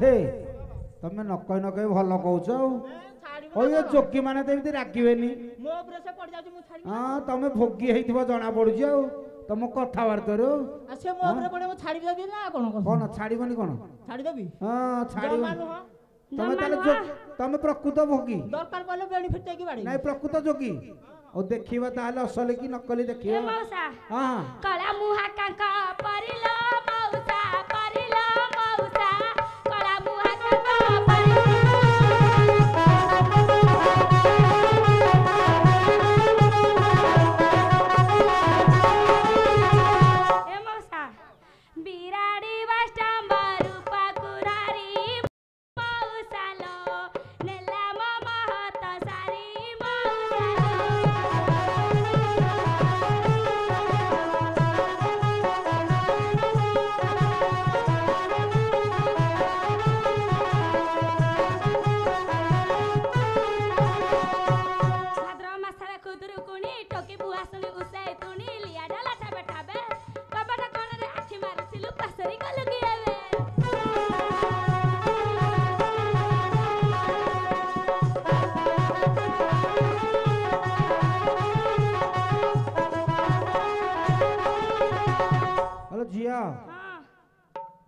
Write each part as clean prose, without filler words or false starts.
नाथे तमे न कहि भल कहूछ ओ ये जोगी माने तेमति राखिबेनी मो ऊपर से पड़ जाउ मु छाड़ी हां तमे भोगी हेइथिबो जना पडुची आ तम कथा वार्ता रो आ से मो ऊपर पड़े मु छाड़ी देबी ना कोन छाड़ीबनी कोन छाड़ी देबी हां छाड़ी तमे ताले तमे प्रकृत भोगी दरकार पले बेनिफिट की बाड़ी नहीं प्रकृत जोगी ओ देखिबा ताले असल की नकली देखिबा मौसा हां कला मुहा काका परिलो मौसा परिलो मौसा कला मुहा काका परिलो ए मौसा बिराडी वास्टम्ब रूपा कुरारी मौसा लो नेला महत सारी मौसा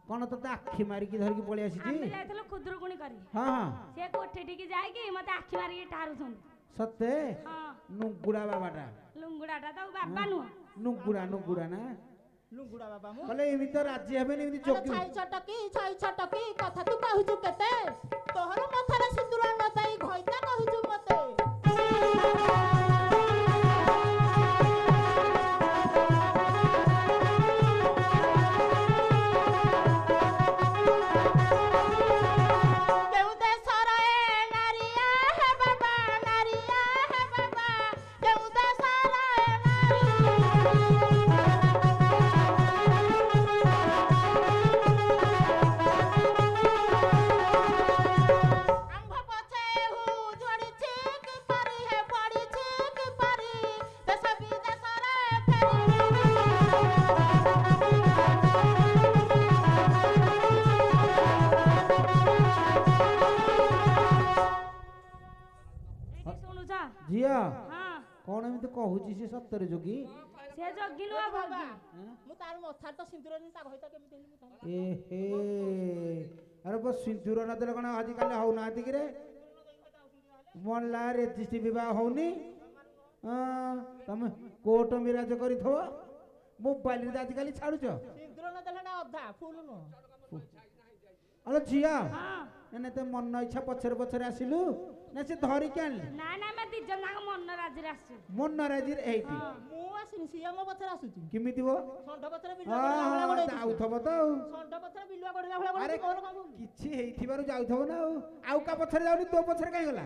कौन तो आखि मारिकी धरिकी पळी आसी जी हम जाइथलो खुदरुकुणी करी हां हां से कोठे ठीक जाय कि मते आखि मारिकी ठारू छन सत्ते हां नुगुडा बाबाटा लुंगुडाटा तो बाबा नु नुगुडा ना लुंगुडा बाबा मु कले एमि तो राज्य हेबे एमि जोगी छाई छटकी कथा तू कहूछु केते तोहर मथारे सिंदूर न ताई घइता कहूछु मते जिया हां कोन एमि तो कहूची से सत्तर जोगी से जोगी नुआ भोगी मु तार मथार तो सिंदूर नि ता घइता केमि देली मु तार ए हे अरे बस सिंदूर न देले कोन आज काले हौ नाती कि रे मन ला रेजिस्ट्री विवाह होनी हां तुम कोर्ट मिराज करिथो मोबाइल रे आज काली छाडुछ सिंदूर न देले ना अधा फुल नो अरे जिया हां ने ते मन इच्छा पछर पछर आसिलु ना से धरि के आनले ना ना मैं दी जना मन राजी रासु मन राजी एइती मु आसिन सिया मो पछर आसुची किमिति वो संढ पछर बिलुआ गडला भला गडे आउथबो तो संढ पछर बिलुआ गडला भला गडे कोन काम किछि हेइथिबारु जाउथबो ना आउ का पछर जाउनी तो पछर काई गला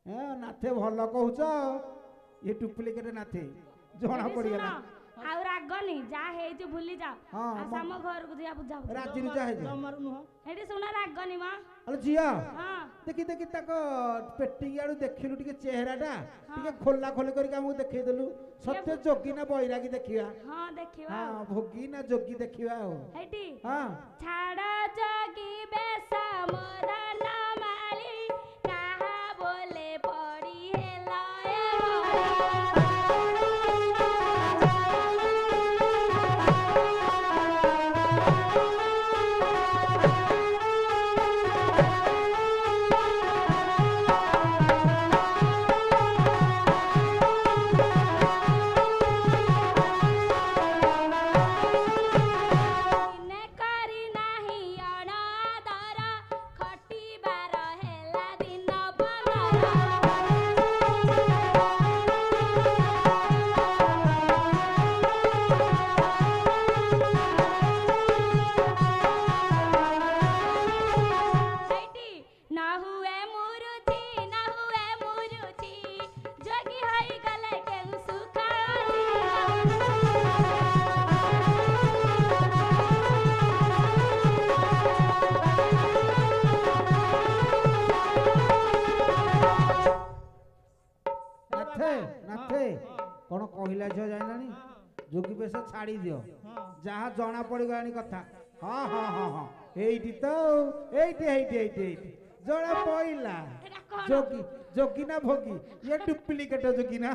हां नाथे भलो कहूछ ये डुप्लीकेट नाथे जणा पड़ी गला आउ रागनी जा हे जे भूली जा आ साम घर को जिया बुझा राजी नु जाहे तमर नु हेडी सुना रागनी मां अरे जिया हां देखि देखि तक पेटी आडू देखिलु टिके चेहराटा टिके खोला खोले करी हमहु देखै देलु सत्य जोगी ना बैरागी देखिया हां देखिवा हां भोगी ना जोगी देखिवा हो हेडी हां छाड़ा जोगी बेसा मोरा ना माली कहा बोले पड़ी हेला कौन कहला झ जानी जोगी बेस छाड़ी दियो जहाँ जना पड़ गलानी कथा हाँ हाँ हाँ हाँ এইটি তো এইটি জোড়া পইলা এটা କଣ যোগী না ভোগী ইয়ে ডুপ্লিকেট যোগী না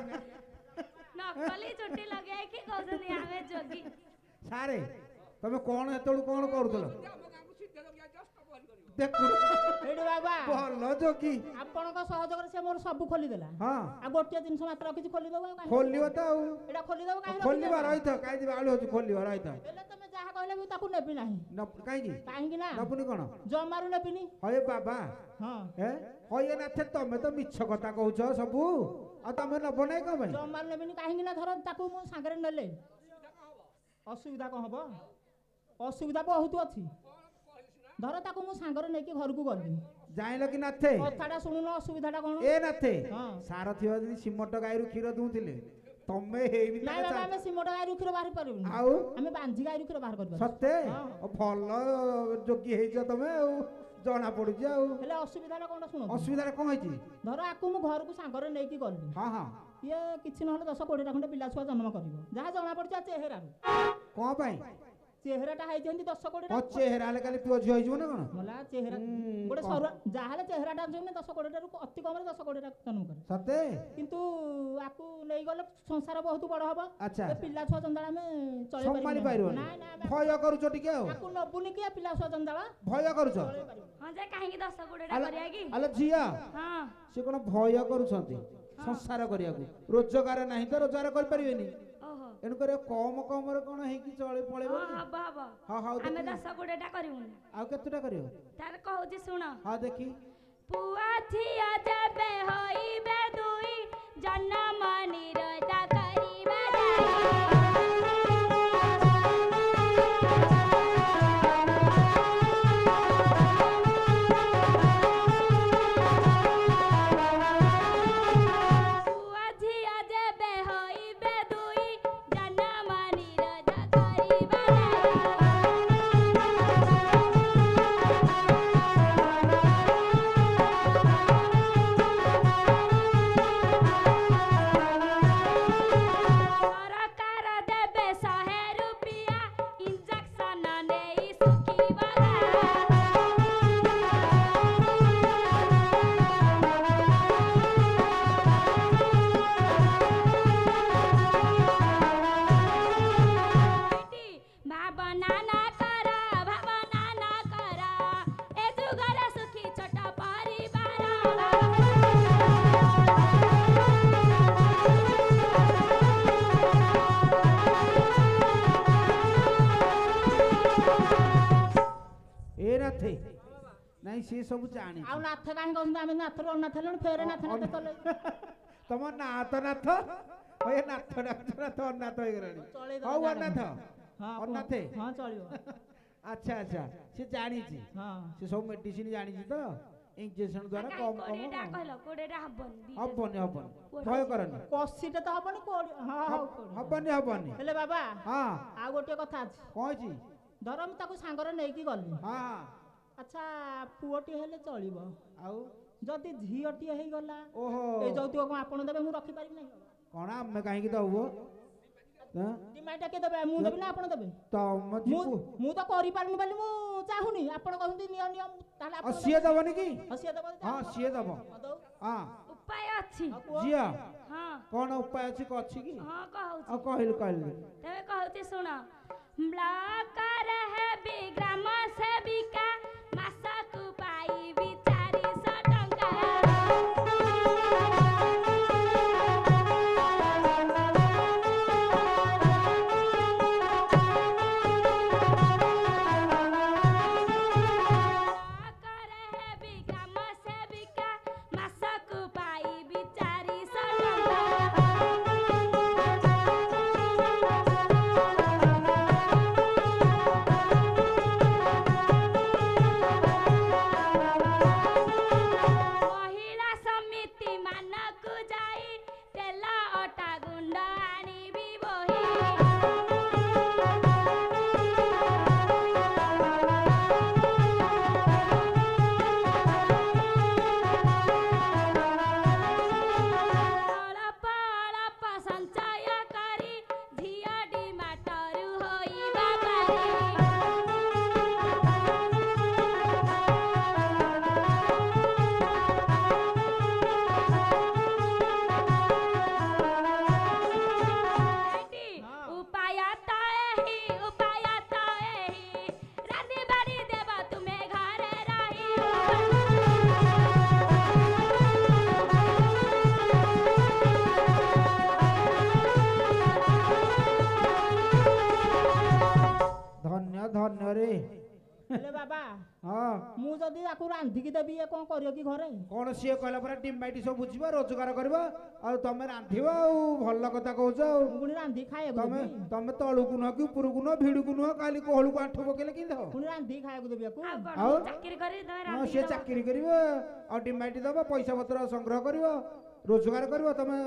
ନକଲି ଚୁଟି ଲଗେଇକି କହୁଛନ୍ତି ଆମେ ଯୋଗୀ ସାରେ ତମେ କଣ ଏତେବେଳୁ କଣ କରୁଥିଲ ଦେଖୁ ଏଇଠି ବାବା ଭଲ ଯୋଗୀ ଆପଣଙ୍କ ସହଯୋଗରେ ସେ ମୋର ସବୁ ଖୋଲିଦେଲା ହଁ ଆଉ ଗୋଟିଏ ଜିନିଷ ମାତ୍ର ରଖିଛି ଖୋଲିଦବ ଆଉ କାହିଁ ଖୋଲିବ ତ ଆଉ ଏଇଟା ଖୋଲିଦବ କାହିଁ ଖୋଲିବା ରହିଥ କାହିଁକି ବାଉଳି ହଉଛି ଖୋଲିବା ରହିଥ ହେଲେ ତମେ ଯାହା କହିଲେ ବି ତାକୁ ନେବି ନାହିଁ କାହିଁକି କାହିଁକି ନା ନବୁନି କଣ ଜମାରୁ ନେବିନି ହଏ ବାବା ହଁ ହଏ ନାଥେ ତମେ ତ ମିଛ କଥା କହୁଛ ସବୁ ଆଉ ତମେ ନବ ନାହିଁ କଣ ପାଇଁ ଜମାରୁ ନେବିନି କାହିଁକି ନା ଧର ତାକୁ ମୁଁ ସାଙ୍ଗରେ ନେଲେ ଅସୁବିଧା କଣ ହବ ଅସୁବିଧା ବହୁତ ଅଛି ଧର ତାକୁ ମୁଁ ସାଙ୍ଗରେ ନେଇକି ଘରକୁ ଗଲି ଜାଣିଲ କି ନାଥେ କଥାଟା ଶୁଣୁନ ଅସୁବିଧାଟା କଣ ଏ ନାଥେ ହଁ। ସାର ଥିବ ଯଦି ସିମଟ ଗାଈରୁ କ୍ଷୀର ଦଉଥିଲେ ତମେ ହେଇନି ନାଇଁ ବାବା ଆମେ ସିମଟ ଗାଈରୁ କ୍ଷୀର ବାହାର ପାରିବୁନି ଆଉ ଆମେ ବାଞ୍ଜି ଗାଈରୁ କ୍ଷୀର ବାହାର କରିପାରିବୁ ସତେ ହଁ। ଭଲ ଯୋଗୀ ହେଇଛ ତମେ ଆଉ ଜଣା ପଡୁଛି ଆଉ ହେଲେ ଅସୁବିଧାଟା କଣ ଶୁଣ ଅସୁବିଧାରେ କଣ ହେଇଛି ଧର ଆକୁ ମୁଁ ଘରକୁ ସାଙ୍ଗରେ ନେଇକି ଗଲି ହଁ ହଁ ଇଏ କିଛି ନହେଲେ 10-20ଟା ଖଣ୍ଡେ ପିଲା ଛୁଆ ଜନ୍ମ କରିବ ଯାହା ଜଣା ପଡୁଛି ଆ ଚେହେରାରୁ କଣ ପାଇଁ ଚେହେରାଟା ହେଇଛନ୍ତି 10-20ଟା ଚେହେରା ହେଲେ କାଲି ପୁଅ ଝିଅ ହେଇଯିବ ନା କଣ ଗଲା ଚେହେରା ଗୋଟେ କଣ? ସରୁଆ ଯାହାହେଲେ ଚେହେରାଟା ଜନ୍ମ 10-20ଟାରୁ ଅତି କମରେ 10-20ଟା ଜନ୍ମ କରେ ସତେ କିନ୍ତୁ ଆକୁ ନେଇଗଲେ ସଂସାର ବହୁତ ବଡ ହବ ଆଚ୍ଛା ଏ ପିଲା ଛୁଆ ଜଞ୍ଜାଳ ଆମେ ଚଳେଇ ସମ୍ଭାଳି ପାରିବନି ନାଇଁ ନାଇଁ ଆମେ ଭୟ କରୁଛ ଟିକେ ଆଉ ଆକୁ ନବୁନି କି ଏ ପିଲା ଛୁଆ ଜଞ୍ଜାଳ ଭୟ କରୁଛ ଚଳେଇ ପାରିବୁନି ହଁ ଯେ କାହିଁକି 10-20ଟା କରିବା କି ଆଲୋ ଝିଅ ହଁ ସେ କଣ ଭୟ କରୁଛନ୍ତି ସଂସାର କରିବାକୁ ରୋଜଗାର ନାହିଁ ତ ରୋଜଗାର କରିପାରିବେନି ଓହୋ ଏଣୁକରି କମ କମରେ କଣ ହେଇକି ଚଳି ପଳେଇବ ହଁ କି? ହବ ହବ ହଁ ହଉ ଆମେ ଦେଖି 10-20ଟା କରିବୁନି ଆଉ କେତେଟା କରିବ ତାର କହୁଛି ଶୁଣ ହଁ ଦେଖି ପୁଅ ଝିଅ ଯେବେ ହୋଇବେ ଦୁଇ ଜନ୍ମ ନିରୋଜା କରିବା ପୁଅ ଝିଅ ଯେବେ ହୋଇବେ ଦୁଇ ଜନ୍ମ ନିରୋଜା କରିବା ସରକାର ଦେବେ 100 ରୁପିଆ ଇଞ୍ଜେକ୍ସନ ନେଇ ଶୁଖିବା ଭାବନା ନା କର ଭାବନା ନା କର ଏ ଯୁଗରେ ସୁଖୀ ଛୋଟ ଏ ନାଥେ ନାଇଁ ସିଏ ସବୁ ଜାଣି ଆଉ ନାଥ କାହିଁ କହୁଛନ୍ତି ଆମେ ନାଥରୁ ଅନାଥ ହେଲୁଣି ଫେରେ ନାଥ ନାଥ କଲେ ତମ ନାଁ ତ ନାଥ ହଏ ନାଥ ନାଥ ଅନାଥ ହେଇଗଲାଣି ଚଳେଇଦବା ହଉ ଜାଗା। ଅନାଥ ହଁ ଅନାଥେ ହଁ ଚଳିବ ଆଚ୍ଛା ଆଚ୍ଛା ସେ ଜାଣିଛି ହଁ ସେ ସବୁ ମେଡିସିନ ଜାଣିଛି ତ ଇଞ୍ଜେକ୍ସନ ଦ୍ୱାରା କମ କମ କୋଡ଼ିଏଟା କହିଲ 20ଟା ହବନି ହବନି ହବନି ଭୟ କରନି କଷିଟା ତ ହବନି କୋడి ହଁ ହଉ କୋଡ଼ି। ହବନି ହବନି ହେଲେ ବାବା ହଁ ଆଉ ଗୋଟିଏ କଥା ଅଛି କଣ ହେଇଛି ଧର ମୁଁ ତାକୁ ସାଙ୍ଗରେ ନେଇକି ଗଲି ହଁ ହଁ ଆଚ୍ଛା ପୁଅଟିଏ ହେଲେ ଚଳିବ ଆଉ ଯଦି ଝିଅଟିଏ ହେଇଗଲା ଓହୋ ଏଇ ଯୌତୁକ କଣ ଆପଣ ଦେବେ ମୁଁ ରଖିପାରିବି ନାହିଁ କଣ ଆମେ କାହିଁକି ଦବୁ ଡିମାଣ୍ଡଟା କିଏ ଦେବେ ମୁଁ ଦେବି ନା ଆପଣ ଦେବେ ତମ ଯିବୁ ମୁଁ ତ କରିପାରୁନି ବୋଲି ମୁଁ ଚାହୁଁନି ଆପଣ କହୁଛନ୍ତି ନିଅ ନିଅ ତାହେଲେ ଆପଣ ସିଏ ଦବନି କି ହଁ, ସିଏ ଦେବ ଯଦି ହଁ ଆପଣ- ସିଏ ଦବ ହଁ, ଦଉ। ହଁ ଉପାୟ ଅଛି ଆଉ ପୁଅ? ଝିଅ ହଁ କଣ ଉପାୟ ଅଛି ଅଛି କି ହଁ କହୁଛି ଆଉ କହିଲୁ କହିଲୁ ତେବେ କହୁଛି ଶୁଣ ବ୍ଲକରେ ହେବି ଗ୍ରାମ ସେବିକା ମାସକୁ ପାଇବି 400 ଟଙ୍କା ବ୍ଲକରେ ହେବି ଗ୍ରାମ ସେବିକା ମାସକୁ ପାଇବି 400 ଟଙ୍କା ହଁ ମୁଁ ଯଦି ତାକୁ ରାନ୍ଧିକି ଦେବି ଇଏ କ'ଣ କରିବ କି ଘରେ? କଣ ସିଏ କହିଲା ପରା ଟିମାଇଟି ସବୁ ବୁଝିବ ରୋଜଗାର କରିବ ଆଉ ତମେ ରାନ୍ଧିବ ଆଉ ଭଲ କଥା କହୁଛ ଆଉ ମୁଁ ପୁଣି ରାନ୍ଧିକି ଖାଇବାକୁ ତମେ ଦେବି। ତମେ ତଳୁକୁ ନୁହଁ କି ଉପରକୁ ନୁହଁ ଭିଡୁକୁ ନୁହଁ ଖାଲି କୋହଳକୁ ଆଣ୍ଠୁ ପକେଇଲେ କେମିତି ହବ? ପୁଣି ରାନ୍ଧିକି ଖାଇବାକୁ ଦେବି ଆକୁ। ଆଉ କଣ ଆଉ? ମୁଁ ଚାକିରି କରି ତମେ ହଁ ରାନ୍ଧିକି ସିଏ ଦବ। ଚାକିରି କରିବ ଆଉ ଟିମାଇଟି ଦବ ପଇସା ପତ୍ର ସଂଗ୍ରହ କରିବ ରୋଜଗାର କରିବ ତମେ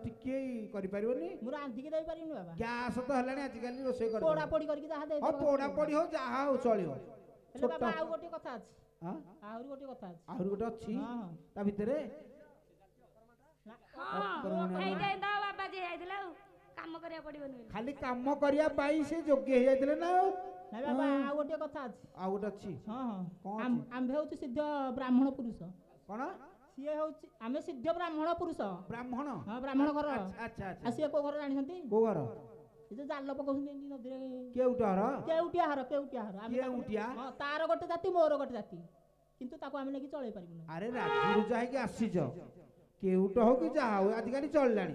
ଟିକେ କରିପାରିବନି। ମୁଁ ରାନ୍ଧିକି ଦେଇପାରିବିନି ବାବା। ଗ୍ୟାସ ତ ହେଲାଣି ଆଜିକାଲି ରୋଷେଇ ପୋଡ଼ା କରିବ ପୋଡ଼ି କରିକି ଯାହା ହଁ ଦେଇଦେବ। ପୋଡ଼ା ପୋଡ଼ି ହଉ ଯାହା ହଉ ଚଳିବ। ହେଲେ ବାବା ଆଉ ଗୋଟେ କଥା ଅଛି। ହଁ ଆହୁରି ଗୋଟେ କଥା ଅଛି। ଆହୁରି ଗୋଟେ ଅଛି ହଁ ହଁ। ତା ଭିତରେ ନା, ହଁ ହେଇଯାଇ ତ ବାବା ଯିଏ ଯାଇଥିଲା ଆଉ କାମ କରିବାକୁ ପଡିବନି ବୋଲି। ଖାଲି କାମ କରିବା ପାଇଁ ସେ ଯୋଗ୍ୟ ହେଇଯାଇଥିଲେ ନା ଆଉ ନାଇଁ ବାବା ଆଉ ଗୋଟେ କଥା ଅଛି। ଆଉ ଗୋଟେ ଅଛି ହଁ ହଁ କଣ ଅଛି? ଆମ୍ଭେ ହଉଛି ସିଦ୍ଧ ବ୍ରାହ୍ମଣ ପୁରୁଷ। କଣ ସିଏ ହଉଛି ଆମେ ସିଦ୍ଧ ବ୍ରାହ୍ମଣ ପୁରୁଷ। ବ୍ରାହ୍ମଣ? ହଁ ବ୍ରାହ୍ମଣ ଘର। ଆଚ୍ଛା ଆଉ ସିଏ କୋଉ ଘର ଜାଣିଛନ୍ତି? କୋଉ ଘର? ସେ ଯୋଉ ଜାଲ ପକଉଛନ୍ତି ଏମିତି ନଦୀରେ। କେଉଟା ଘର? କେଉଟିଆ ଘର କେଉଟିଆ ଘର। ଆମେ ତାକୁ- କେଉଟିଆ? ହଁ ତାର ଗୋଟେ ଜାତି ମୋର ଗୋଟେ ଜାତି କିନ୍ତୁ ତାକୁ ଆମେ ନେଇକି ଚଳେଇ ପାରିବୁନି। ଆରେ ରାଜୁରୁ ଯାଇକି ଆସିଛ କେଉଟ ହଉ କି ଯାହା ହଉ ଆଜିକାଲି ଚଳିଲାଣି।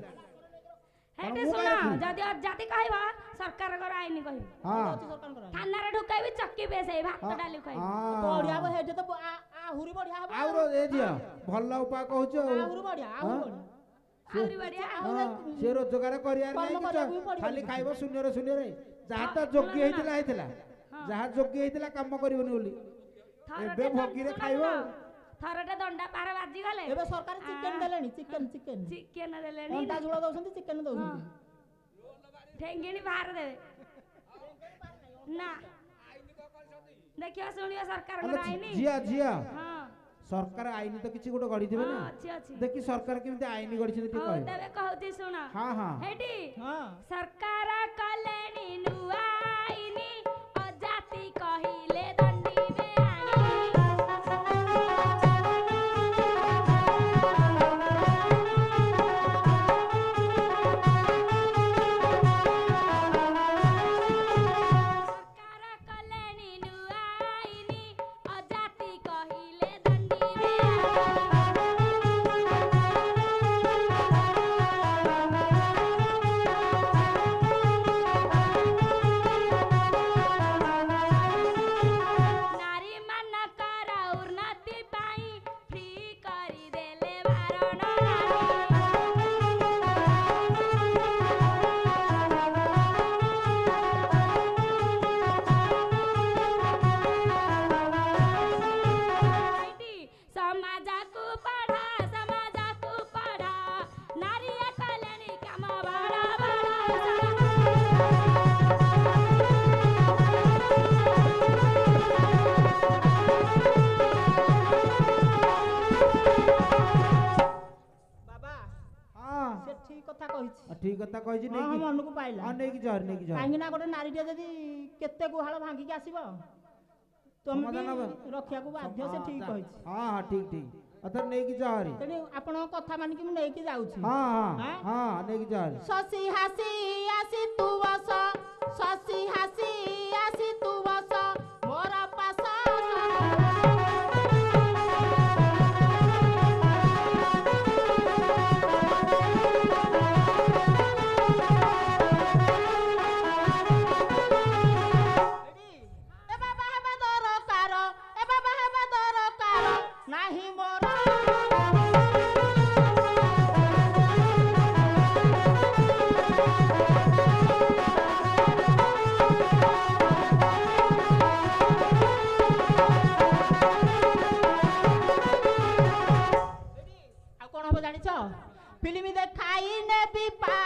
ହେଇଟି ମୁଁ ଶୁଣ କାଇଁ ଯଦି ଅଜାତି କହିବ ସରକାରଙ୍କର ଆଇନ କହିବି। ହଁ ଅଛି ସରକାରଙ୍କର ଆଇନ। ଥାନାରେ ଢୁକାଇବି ଚକି ବେସେଇ ଭାତ ଡାଲି ଖାଇବି। ବଢିଆ ହବ ହେଇଠି ତ ଆହୁରି ବଢିଆ ହବ। ଆଉ ଏ ଝିଅ ଭଲ ଉପାୟ କହୁଛ ଆଉ ଆହୁରି ବଢିଆ ଆହୁରି ବଢିଆ। ଆହୁରି ବଢିଆ। ହଁ, ସେ ରୋଜଗାର କରିବାର କର୍ମ ନାହିଁ କରିବାକୁ ବି କିଛି ପଡିବନି ଖାଲି କିଛି। ଖାଇବ ଶୂନ୍ୟରେ ଶୂନ୍ୟରେ ଯାହା ତ ହଁ, ଯୋଗ୍ୟ ଶୁଣ, ହେଇଥିଲା ହେଇଥିଲା ଯାହା ଯୋଗ୍ୟ ହେଇଥିଲା କାମ କରିବନି ବୋଲି ଏବେ ଭଗିରେ ଖାଇବ ଆଉ। ଥରଟେ ଦଣ୍ଡା ପାର ବାଜିଗଲେ ଏବେ ସରକାର ଚିକେନ ଦେଲେଣି ଚିକେନ ଚିକେନ ଚିକେନ ଦେଲେଣି ଅଣ୍ଡା ଝୋଳ ଦଉଛନ୍ତି ଚିକେନ ଦଉଛନ୍ତି। ଠେଙ୍ଗିଣି ବାହାର ଦେବେ ନା ଦେଖିବ ଶୁଣିବ ସରକାରଙ୍କର ଆଇନ। ଝିଅ ଝିଅ ହଁ ସରକାର ଆଇନ ତ କିଛି ଗୋଟେ ଗଢିଥିବେ ହଁ, ନା ଅଛି ଅଛି। ଦେଖି ସରକାର କେମିତି ଆଇନ ଗଢିଛନ୍ତି ଟିକେ ହଉ କହିବ। ତେବେ କହୁଛି ଶୁଣ। ହଁ ହଁ ହେଇଟି ହଁ ସରକାର କଲେଣି ନୂଆ ଆଇନ ଅଜାତି କହିଲେ ଦଣ୍ଡିବେ ଆଇନ। ସରକାର କଲେଣି ନୂଆ ଆଇନ ଅଜାତି କହିଲେ ଦଣ୍ଡିବେ ନାରୀ ମାନଙ୍କର ଉନ୍ନତି ପାଇଁ ଫ୍ରି କରିଦେଲେ ବାରଣ ସମାଜକୁ ପଢା ସମାଜକୁ ପଢା ନାରୀ କଲେଣି କାମ ବଡ ବାବା ହଁ ସେ ଠିକ କଥା କହିଛି। ଠିକ କଥା କହିଛି ହଁ ନେଇକି ମନକୁ ପାଇଲା। ହଁ ନେଇକି ଯା ନେଇକି ଯା କାହିଁକି ନା ଗୋଟେ ନାରୀଟେ ଯଦି କେତେ ଗୁହାଳ ଭାଙ୍ଗିକି ଆସିବ ତମେ ବି ସମାଧାନ ହବ। ରଖିବାକୁ ବାଧ୍ୟ। ସେ ଠିକ କହିଛି। ହଁ ହଁ ଠିକ ଠିକ ଅଥର ନେଇକି ଯା ହରି ତେଣୁ ଆପଣଙ୍କ କଥା ମାନିକି ମୁଁ ନେଇକି ଯାଉଛି। ହଁ ହଁ ଆଁ? ହଁ ନେଇକି ଯା ହରି ଶଶି ହାସି ଆସି ତୁ ବସ ଶଶି ହାସି ଆସି ତୁ ବସ ମୋର ପାଶ ଏ ବାବା ହେବା ଦରକାର ଏ ବାବା ହେବା ଦରକାର ନାହିଁ ମୋର ଆଉ କଣ ହବ ଜାଣିଛ? ଫିଲ୍ମ ଦେଖାଇ ନେବି ପା